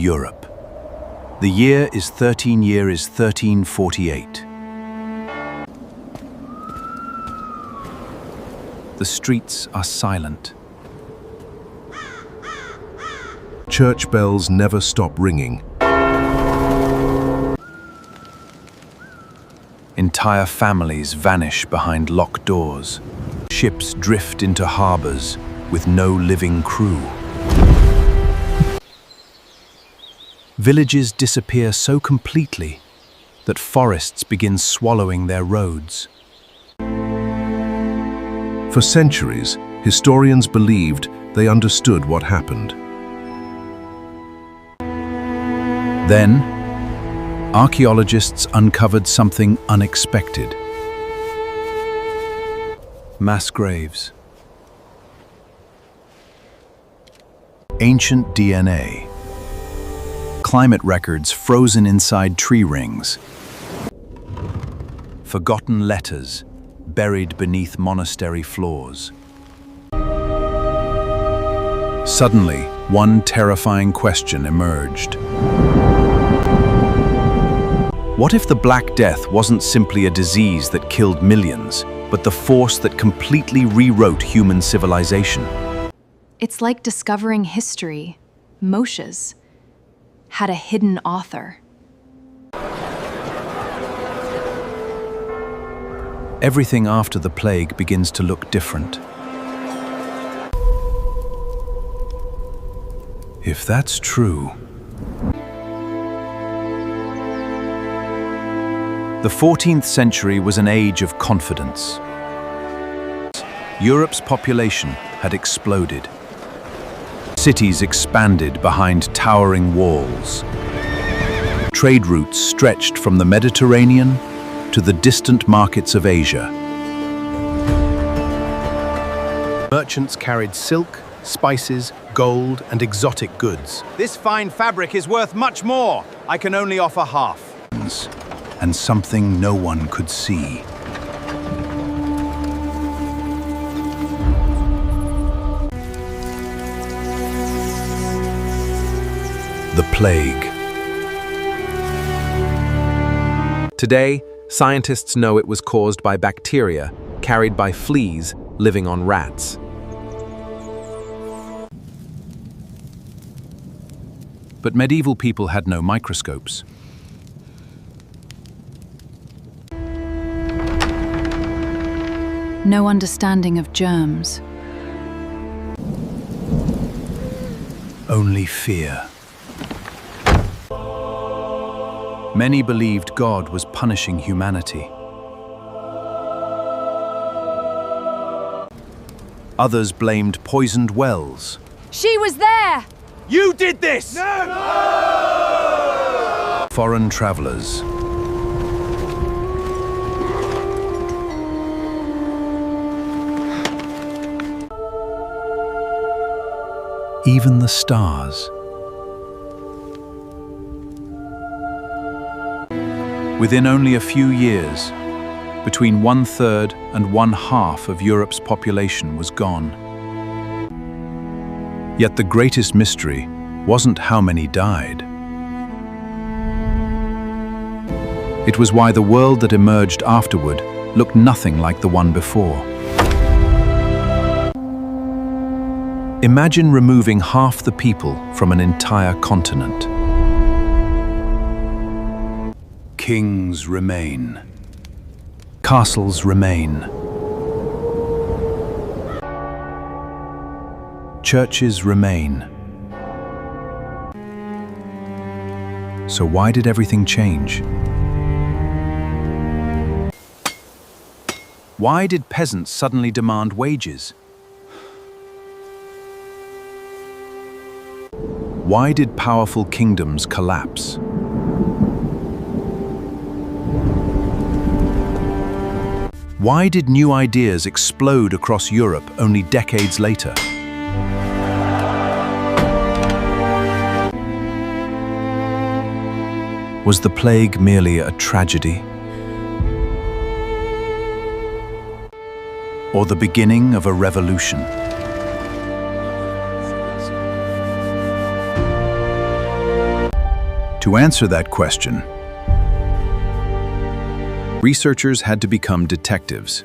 Europe. The year is 1348. The streets are silent. Church bells never stop ringing. Entire families vanish behind locked doors. Ships drift into harbors with no living crew. Villages disappear so completely that forests begin swallowing their roads. For centuries, historians believed they understood what happened. Then, archaeologists uncovered something unexpected. Mass graves. Ancient DNA. Climate records frozen inside tree rings. Forgotten letters buried beneath monastery floors. Suddenly, one terrifying question emerged. What if the Black Death wasn't simply a disease that killed millions, but the force that completely rewrote human civilization? It's like discovering history. Moshe's had a hidden author. Everything after the plague begins to look different. If that's true, the 14th century was an age of confidence. Europe's population had exploded. Cities expanded behind towering walls. Trade routes stretched from the Mediterranean to the distant markets of Asia. Merchants carried silk, spices, gold, and exotic goods. This fine fabric is worth much more. I can only offer half. And something no one could see. The plague. Today, scientists know it was caused by bacteria carried by fleas living on rats. But medieval people had no microscopes. No understanding of germs. Only fear. Many believed God was punishing humanity. Others blamed poisoned wells. She was there! You did this! No! Foreign travelers. Even the stars. Within only a few years, between 1/3 and 1/2 of Europe's population was gone. Yet the greatest mystery wasn't how many died. It was why the world that emerged afterward looked nothing like the one before. Imagine removing half the people from an entire continent. Kings remain. Castles remain. Churches remain. So why did everything change? Why did peasants suddenly demand wages? Why did powerful kingdoms collapse? Why did new ideas explode across Europe only decades later? Was the plague merely a tragedy? Or the beginning of a revolution? To answer that question, researchers had to become detectives.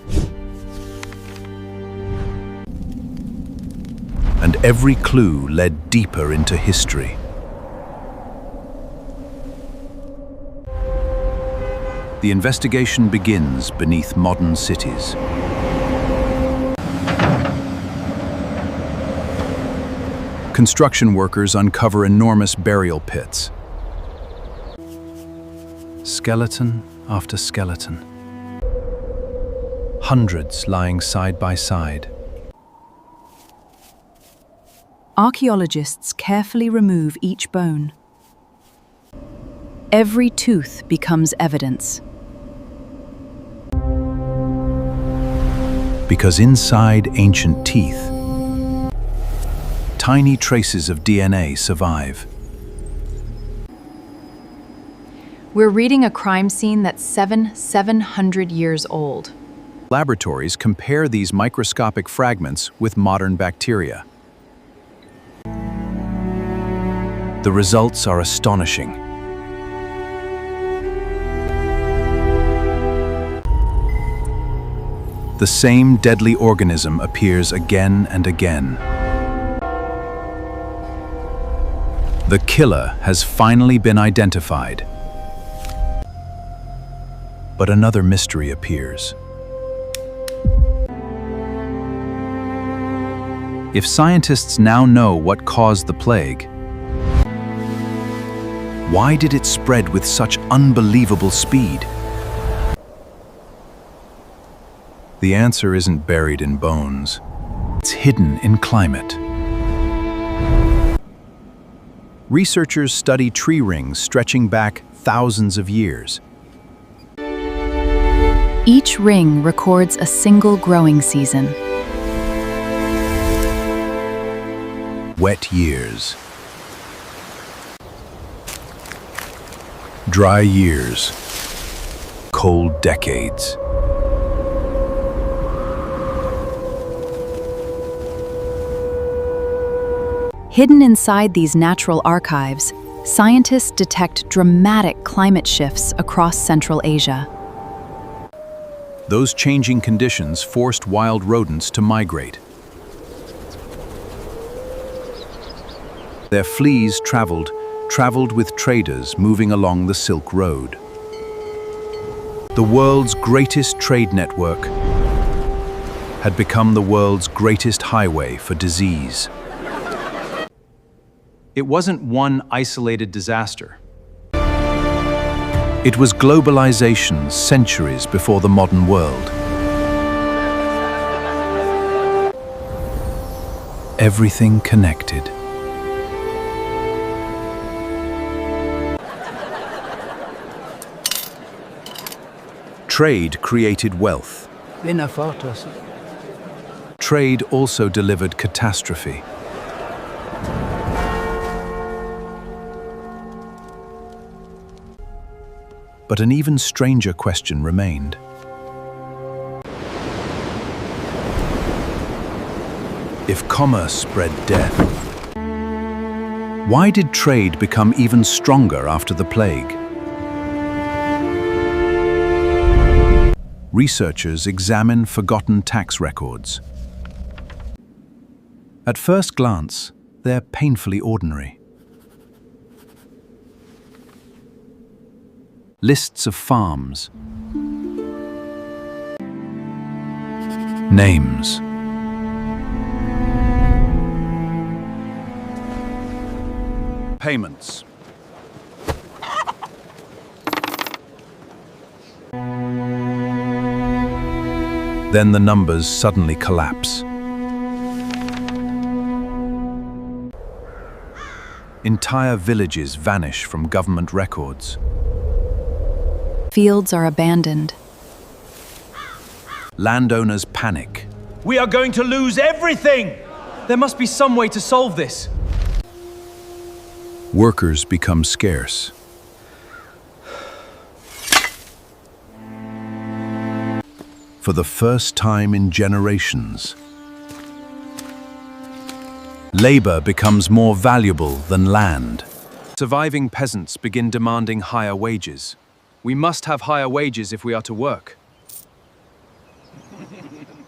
And every clue led deeper into history. The investigation begins beneath modern cities. Construction workers uncover enormous burial pits. Skeleton after skeleton. Hundreds lying side by side. Archaeologists carefully remove each bone. Every tooth becomes evidence. Because inside ancient teeth, tiny traces of DNA survive. We're reading a crime scene that's 700 years old. Laboratories compare these microscopic fragments with modern bacteria. The results are astonishing. The same deadly organism appears again and again. The killer has finally been identified. But another mystery appears. If scientists now know what caused the plague, why did it spread with such unbelievable speed? The answer isn't buried in bones. It's hidden in climate. Researchers study tree rings stretching back thousands of years. Each ring records a single growing season. Wet years. Dry years. Cold decades. Hidden inside these natural archives, scientists detect dramatic climate shifts across Central Asia. Those changing conditions forced wild rodents to migrate. Their fleas traveled with traders moving along the Silk Road. The world's greatest trade network had become the world's greatest highway for disease. It wasn't one isolated disaster. It was globalization centuries before the modern world. Everything connected. Trade created wealth. Trade also delivered catastrophe. But an even stranger question remained. If commerce spread death, why did trade become even stronger after the plague? Researchers examine forgotten tax records. At first glance, they're painfully ordinary. Lists of farms. Names. Payments. Then the numbers suddenly collapse. Entire villages vanish from government records. Fields are abandoned. Landowners panic. We are going to lose everything! There must be some way to solve this. Workers become scarce. For the first time in generations, labor becomes more valuable than land. Surviving peasants begin demanding higher wages. We must have higher wages if we are to work.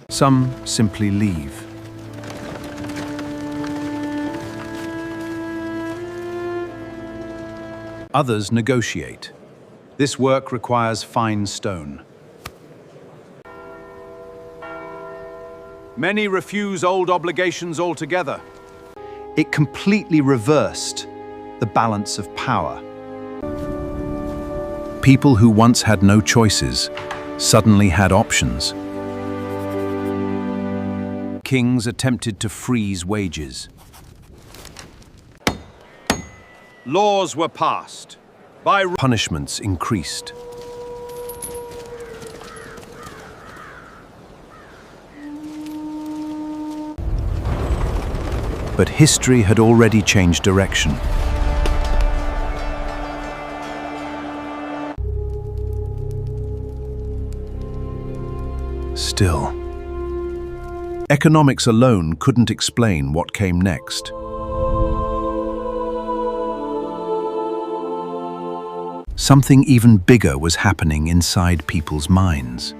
Some simply leave. Others negotiate. This work requires fine stone. Many refuse old obligations altogether. It completely reversed the balance of power. People who once had no choices suddenly had options. Kings attempted to freeze wages. Laws were passed. Punishments increased. But history had already changed direction. Still, economics alone couldn't explain what came next. Something even bigger was happening inside people's minds.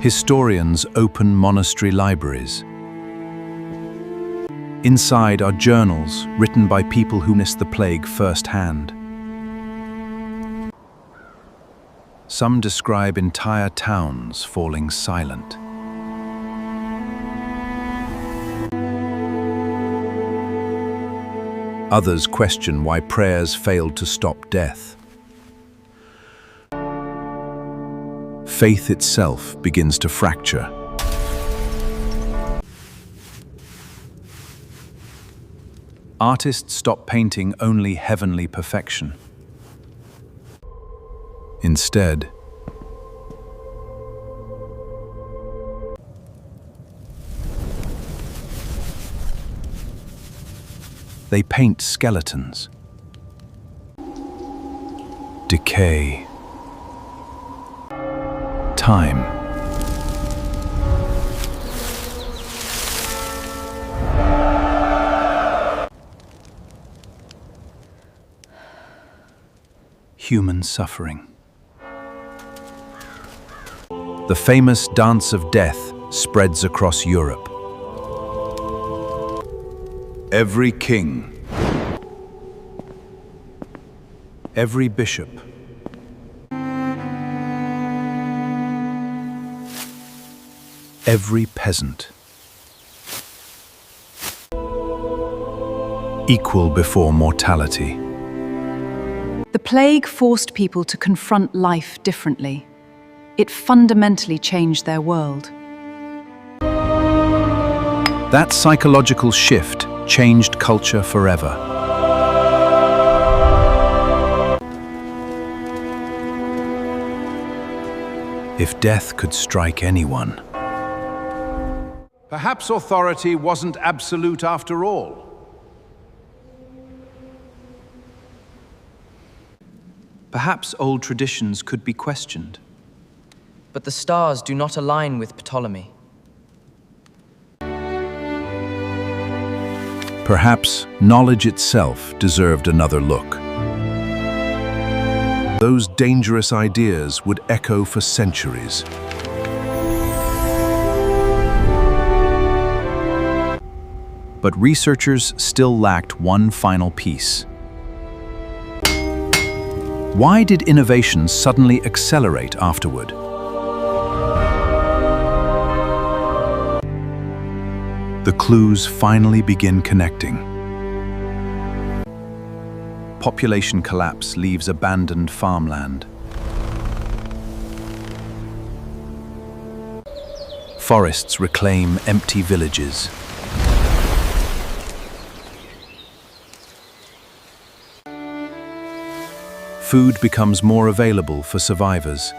Historians open monastery libraries. Inside are journals written by people who witnessed the plague firsthand. Some describe entire towns falling silent. Others question why prayers failed to stop death. Faith itself begins to fracture. Artists stop painting only heavenly perfection. Instead, they paint skeletons. Decay. Time. Human suffering. The famous Dance of Death spreads across Europe. Every king, every bishop, every peasant, equal before mortality. The plague forced people to confront life differently. It fundamentally changed their world. That psychological shift changed culture forever. If death could strike anyone. Perhaps authority wasn't absolute after all. Perhaps old traditions could be questioned. But the stars do not align with Ptolemy. Perhaps knowledge itself deserved another look. Those dangerous ideas would echo for centuries. But researchers still lacked one final piece. Why did innovation suddenly accelerate afterward? The clues finally begin connecting. Population collapse leaves abandoned farmland. Forests reclaim empty villages. Food becomes more available for survivors.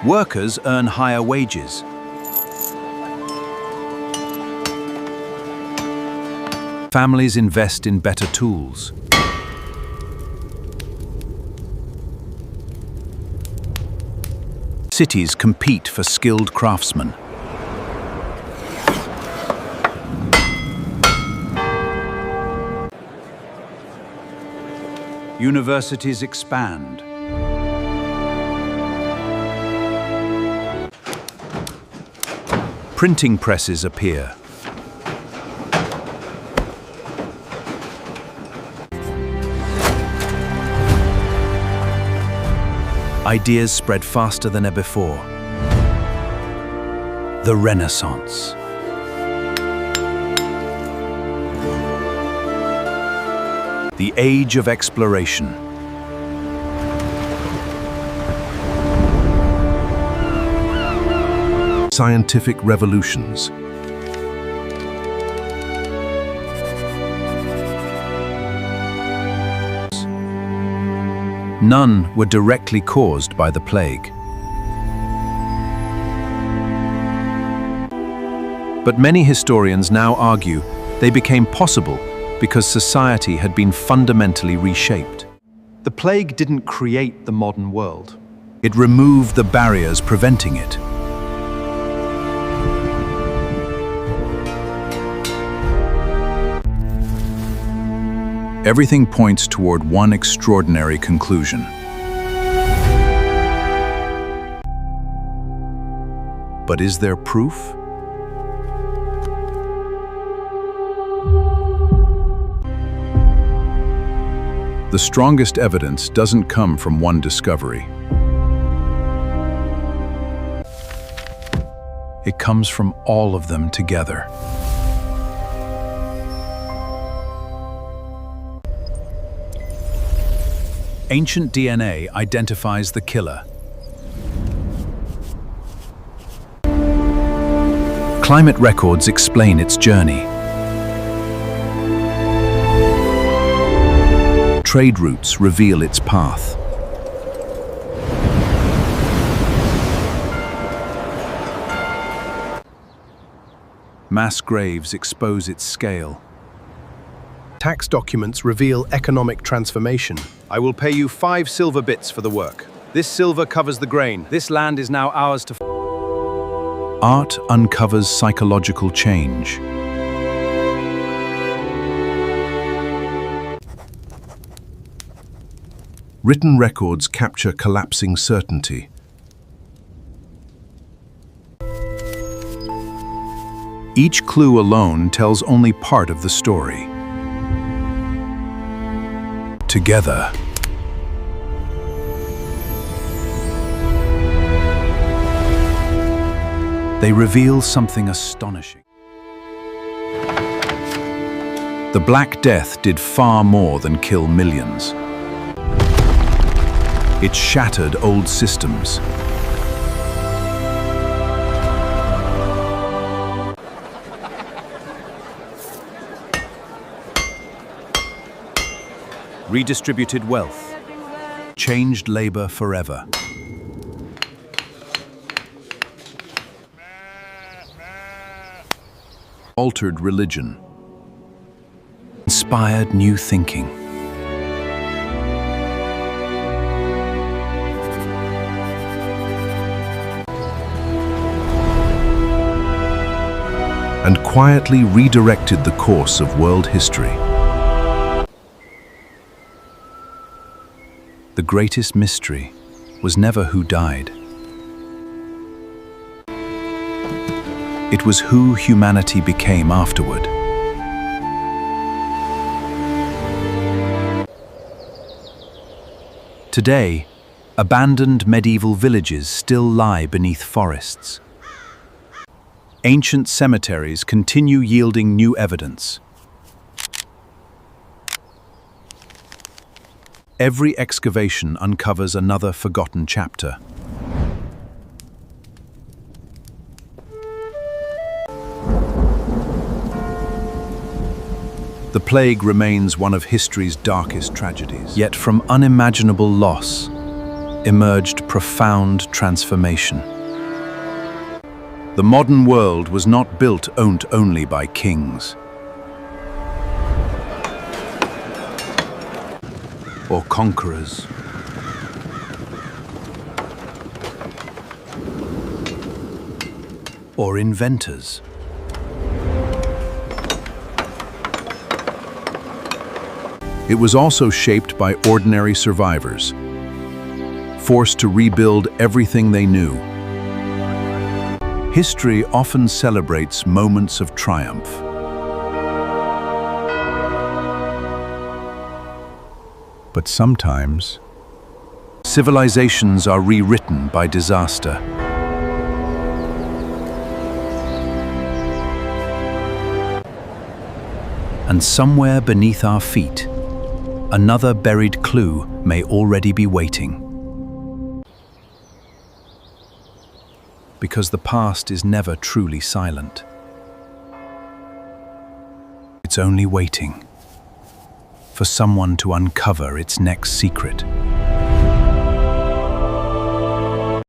Workers earn higher wages. Families invest in better tools. Cities compete for skilled craftsmen. Universities expand. Printing presses appear. Ideas spread faster than ever before. The Renaissance. The age of exploration. Scientific revolutions. None were directly caused by the plague. But many historians now argue they became possible because society had been fundamentally reshaped. The plague didn't create the modern world. It removed the barriers preventing it. Everything points toward one extraordinary conclusion. But is there proof? The strongest evidence doesn't come from one discovery. It comes from all of them together. Ancient DNA identifies the killer. Climate records explain its journey. Trade routes reveal its path. Mass graves expose its scale. Tax documents reveal economic transformation. I will pay you 5 silver bits for the work. This silver covers the grain. This land is now ours to... Art uncovers psychological change. Written records capture collapsing certainty. Each clue alone tells only part of the story. Together, they reveal something astonishing. The Black Death did far more than kill millions. It shattered old systems. Redistributed wealth, changed labor forever. Altered religion, inspired new thinking. And quietly redirected the course of world history. The greatest mystery was never who died. It was who humanity became afterward. Today, abandoned medieval villages still lie beneath forests. Ancient cemeteries continue yielding new evidence. Every excavation uncovers another forgotten chapter. The plague remains one of history's darkest tragedies. Yet from unimaginable loss emerged profound transformation. The modern world was not built only by kings or conquerors. or inventors. It was also shaped by ordinary survivors, forced to rebuild everything they knew. History often celebrates moments of triumph. But sometimes, civilizations are rewritten by disaster. And somewhere beneath our feet, another buried clue may already be waiting. Because the past is never truly silent. It's only waiting for someone to uncover its next secret.